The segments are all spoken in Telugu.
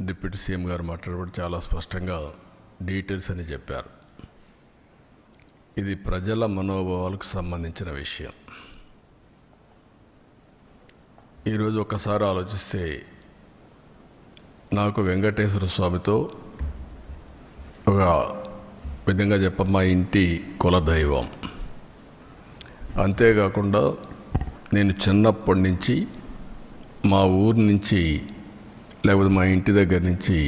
డిప్యూటీ సీఎం గారు మాట్లాడబడి చాలా స్పష్టంగా డీటెయిల్స్ అని చెప్పారు. ఇది ప్రజల మనోభావాలకు సంబంధించిన విషయం. ఈరోజు ఒకసారి ఆలోచిస్తే నాకు వెంకటేశ్వర స్వామితో ఒక విధంగా మా ఇంటి కులదైవం. అంతేకాకుండా నేను చిన్నప్పటి నుంచి మా ఊరి నుంచి లేకపోతే మా ఇంటి దగ్గర నుంచి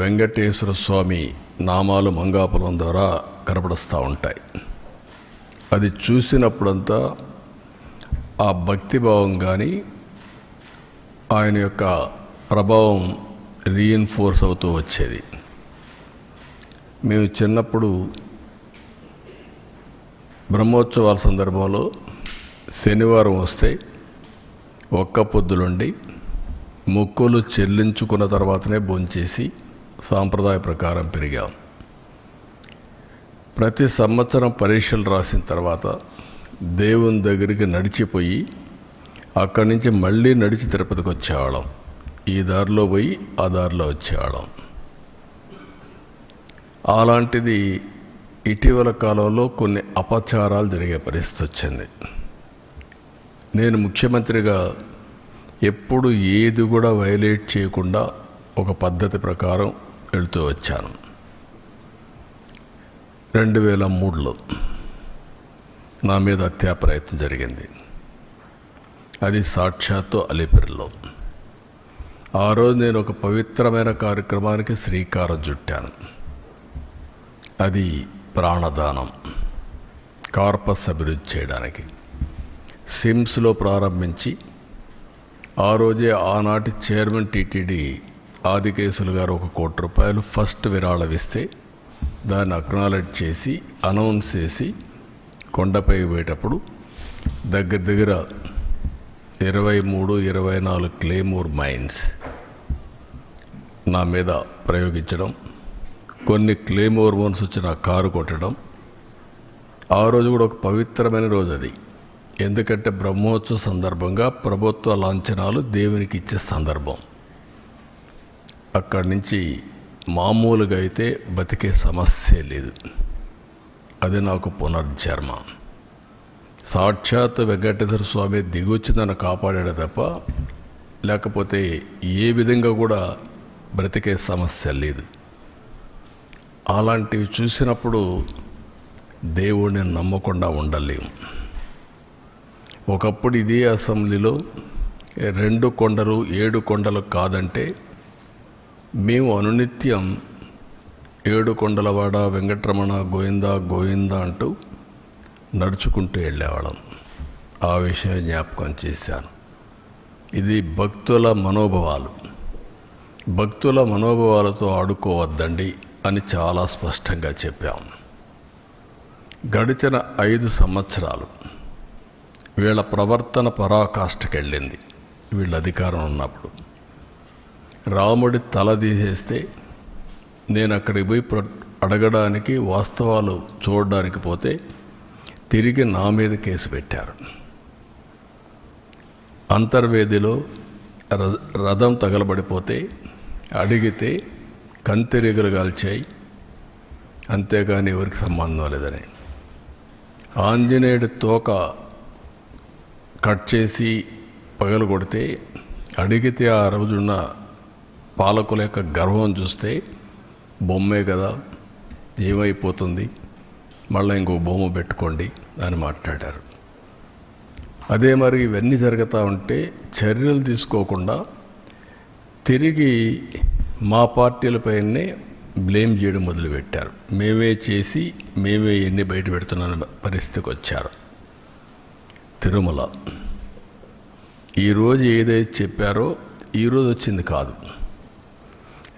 వెంకటేశ్వర స్వామి నామాలు మంగాపురం ద్వారా కనపడుస్తూ ఉంటాయి. అది చూసినప్పుడంతా ఆ భక్తిభావం కానీ ఆయన యొక్క ప్రభావం రీఇన్ఫోర్స్ అవుతూ వచ్చేది. మేము చిన్నప్పుడు బ్రహ్మోత్సవాల సందర్భంలో శనివారం వస్తే ఒక్క పొద్దులుండి మొక్కులు చెల్లించుకున్న తర్వాతనే భోంచేసి సాంప్రదాయ ప్రకారం పెరిగాం. ప్రతి సంవత్సరం పరీక్షలు రాసిన తర్వాత దేవుని దగ్గరికి నడిచిపోయి అక్కడి నుంచి మళ్ళీ నడిచి తిరుపతికి వచ్చేవాళ్ళం. ఈ దారిలో పోయి ఆ దారిలో వచ్చేవాళ్ళం. అలాంటిది ఇటీవల కాలంలో కొన్ని అపచారాలు జరిగే పరిస్థితి వచ్చింది. నేను ముఖ్యమంత్రిగా ఎప్పుడు ఏది కూడా వైలేట్ చేయకుండా ఒక పద్ధతి ప్రకారం వెళుతూ వచ్చాను. 2003లో నా మీద హత్యా ప్రయత్నం జరిగింది. అది సాక్షాత్తు అలిపిరిలో. ఆ రోజు నేను ఒక పవిత్రమైన కార్యక్రమానికి శ్రీకారం చుట్టాను. అది ప్రాణదానం, కార్పస్ అభివృద్ధి చేయడానికి. సిమ్స్లో ప్రారంభించి ఆ రోజే ఆనాటి చైర్మన్ టీటీడీ ఆదికేశులు గారు 1 కోటి రూపాయలు ఫస్ట్ విరాళమిస్తే దాన్ని అక్నాలెడ్జ్ చేసి అనౌన్స్ చేసి కొండపై పోయేటప్పుడు దగ్గర 23-24 క్లేమోర్ మైన్స్ నా మీద ప్రయోగించడం, కొన్ని క్లేమోర్ మైన్స్ వచ్చి నా కారు కొట్టడం. ఆ రోజు కూడా ఒక పవిత్రమైన రోజు అది. ఎందుకంటే బ్రహ్మోత్సవ సందర్భంగా ప్రభుత్వ లాంఛనాలు దేవునికి ఇచ్చే సందర్భం. అక్కడి నుంచి మామూలుగా అయితే బతికే సమస్య లేదు. అది నాకు పునర్జన్మ. సాక్షాత్ వెంకటేశ్వర స్వామి దిగొచ్చి నన్ను కాపాడాడు తప్ప లేకపోతే ఏ విధంగా కూడా బ్రతికే సమస్య లేదు. అలాంటివి చూసినప్పుడు దేవుడిని నమ్మకుండా ఉండలేము. ఒకప్పుడు ఇదే అసెంబ్లీలో 2 కొండలు 7 కొండలు కాదంటే మేము అనునిత్యం 7 కొండలవాడ వెంకటరమణ గోవిందా గోవిందా అంటూ నడుచుకుంటూ వెళ్ళేవాళ్ళం. ఆ విషయం జ్ఞాపకం చేశాను. ఇది భక్తుల మనోభావాలు. భక్తుల మనోభావాలతో ఆడుకోవద్దండి అని చాలా స్పష్టంగా చెప్పాం. గడిచిన 5 సంవత్సరాలు వీళ్ళ ప్రవర్తన పరాకాష్ఠకెళ్ళింది. వీళ్ళ అధికారం ఉన్నప్పుడు రాముడి తల తీసేస్తే నేను అక్కడికి పోయి అడగడానికి, వాస్తవాలు చూడడానికి పోతే తిరిగి నా మీద కేసు పెట్టారు. అంతర్వేదిలో రథం తగలబడిపోతే అడిగితే కంతిరీగలు కాల్చాయి, అంతేగాని ఎవరికి సంబంధం లేదని. ఆంజనేయుడి తోక కట్ చేసి పగలు కొడితే అడిగితే ఆ రోజున్న పాలకుల యొక్క గర్వం చూస్తే బొమ్మే కదా ఏమైపోతుంది, మళ్ళీ ఇంకో బొమ్మ పెట్టుకోండి అని మాట్లాడారు. అదే మరి ఇవన్నీ జరుగుతూ ఉంటే చర్యలు తీసుకోకుండా తిరిగి మా పార్టీలపైనే బ్లేమ్ చేయడం మొదలుపెట్టారు. మేమే చేసి మేమే ఎన్ని బయట పెడుతున్న పరిస్థితికి వచ్చారు. తిరుమల ఈరోజు ఏదైతే చెప్పారో ఈరోజు వచ్చింది కాదు.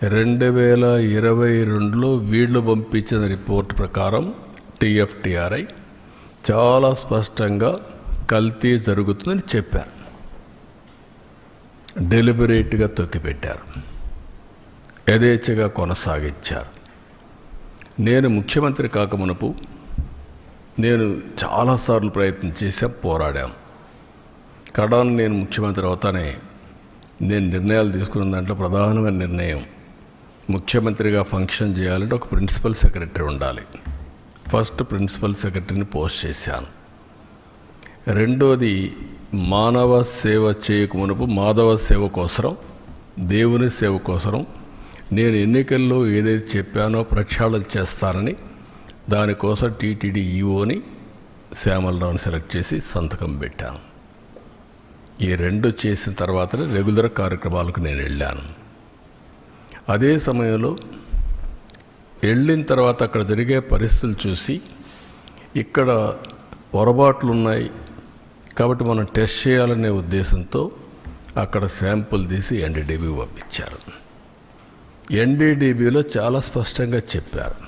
2022లో వీళ్ళు పంపించిన రిపోర్ట్ ప్రకారం TFTRI చాలా స్పష్టంగా కల్తీ జరుగుతుందని చెప్పారు. డెలిబరేట్గా తొక్కిపెట్టారు, యథేచ్ఛగా కొనసాగించారు. నేను ముఖ్యమంత్రి కాకమునుపు నేను చాలాసార్లు ప్రయత్నం చేసా, పోరాడాం. కడాను నేను ముఖ్యమంత్రి అవుతానే నేను నిర్ణయాలు తీసుకున్న దాంట్లో ప్రధానమైన నిర్ణయం, ముఖ్యమంత్రిగా ఫంక్షన్ చేయాలంటే ఒక ప్రిన్సిపల్ సెక్రటరీ ఉండాలి. ఫస్ట్ ప్రిన్సిపల్ సెక్రటరీని పోస్ట్ చేశాను. రెండోది, మానవ సేవ చేయక మునుపు మాధవ సేవ కోసరం, దేవుని సేవ కోసరం నేను ఎన్నికల్లో ఏదైతే చెప్పానో ప్రక్షాళన చేస్తానని దానికోసం టీటీడీ ఈఓని శ్యామలరావుని సెలెక్ట్ చేసి సంతకం పెట్టాను. ఈ రెండు చేసిన తర్వాతనే రెగ్యులర్ కార్యక్రమాలకు నేను వెళ్ళాను. అదే సమయంలో వెళ్ళిన తర్వాత అక్కడ జరిగే పరిస్థితులు చూసి ఇక్కడ పొరపాట్లు ఉన్నాయి కాబట్టి మనం టెస్ట్ చేయాలనే ఉద్దేశంతో అక్కడ శాంపుల్ తీసి ఎన్డీడీబీ పంపించారు. ఎన్డీడీబీలో చాలా స్పష్టంగా చెప్పారు.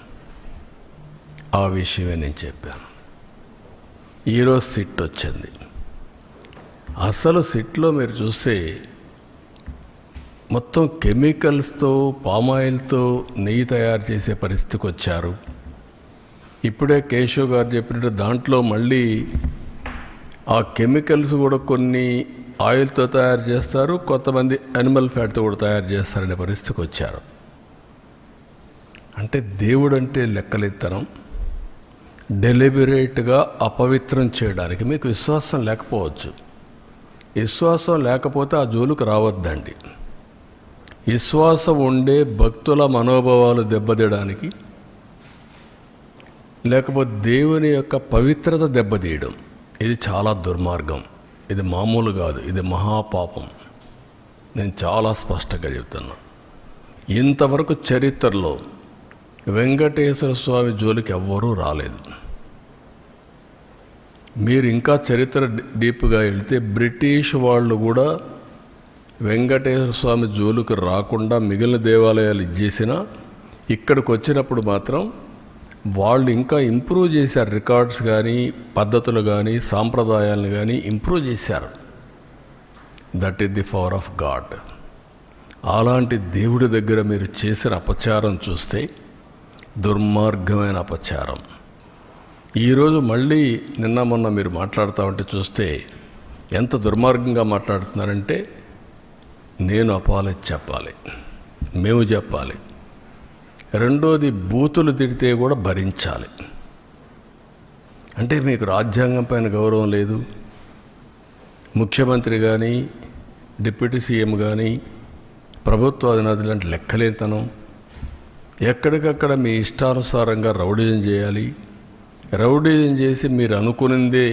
ఆ విషయమే నేను చెప్పాను. ఈరోజు సిట్ వచ్చింది. అసలు సిట్లో మీరు చూస్తే మొత్తం కెమికల్స్తో, పామాయిల్తో నెయ్యి తయారు చేసే పరిస్థితికి వచ్చారు. ఇప్పుడే కేశవ్ గారు చెప్పినట్టు దాంట్లో మళ్ళీ ఆ కెమికల్స్ కూడా కొన్ని ఆయిల్తో తయారు చేస్తారు, కొంతమంది యానిమల్ ఫ్యాట్తో కూడా తయారు చేస్తారనే పరిస్థితికి వచ్చారు. అంటే దేవుడు అంటే లెక్కలెత్తనం, డెలిబరేట్గా అపవిత్రం చేయడానికి మీకు విశ్వాసం లేకపోవచ్చు. విశ్వాసం లేకపోతే ఆ జోలికి రావద్దండి. విశ్వాసం ఉండే భక్తుల మనోభావాలు దెబ్బతీయడానికి, లేకపోతే దేవుని యొక్క పవిత్రత దెబ్బతీయడం, ఇది చాలా దుర్మార్గం. ఇది మామూలు కాదు, ఇది మహాపాపం. నేను చాలా స్పష్టంగా చెప్తున్నా. ఇంతవరకు చరిత్రలో వెంకటేశ్వర స్వామి జోలికి ఎవ్వరూ రాలేదు. మీరు ఇంకా చరిత్ర డీప్గా వెళ్తే బ్రిటిష్ వాళ్ళు కూడా వెంకటేశ్వర స్వామి జోలికి రాకుండా మిగిలిన దేవాలయాలు ఇచ్చేసినా ఇక్కడికి వచ్చినప్పుడు మాత్రం వాళ్ళు ఇంకా ఇంప్రూవ్ చేశారు. రికార్డ్స్ కానీ, పద్ధతులు కానీ, సాంప్రదాయాలను కానీ ఇంప్రూవ్ చేశారు. That is the power of God. అలాంటి దేవుడి దగ్గర మీరు చేసిన అపచారం చూస్తే దుర్మార్గమైన అపచారం. ఈరోజు మళ్ళీ నిన్న మొన్న మీరు మాట్లాడుతూ ఉంటే చూస్తే ఎంత దుర్మార్గంగా మాట్లాడుతున్నారంటే, నేను అపాలజీ చెప్పాలి, మేము చెప్పాలి. రెండోది, బూతులు తిడితే కూడా భరించాలి. అంటే మీకు రాజ్యాంగం పైన గౌరవం లేదు. ముఖ్యమంత్రి కానీ, డిప్యూటీ సీఎం కానీ, ప్రభుత్వ అధినేతలు అంటే లెక్కలేతనం. ఎక్కడికక్కడ మీ ఇష్టానుసారంగా రౌడీజం చేయాలి. రౌడీజం చేసి మీరు అనుకునిందే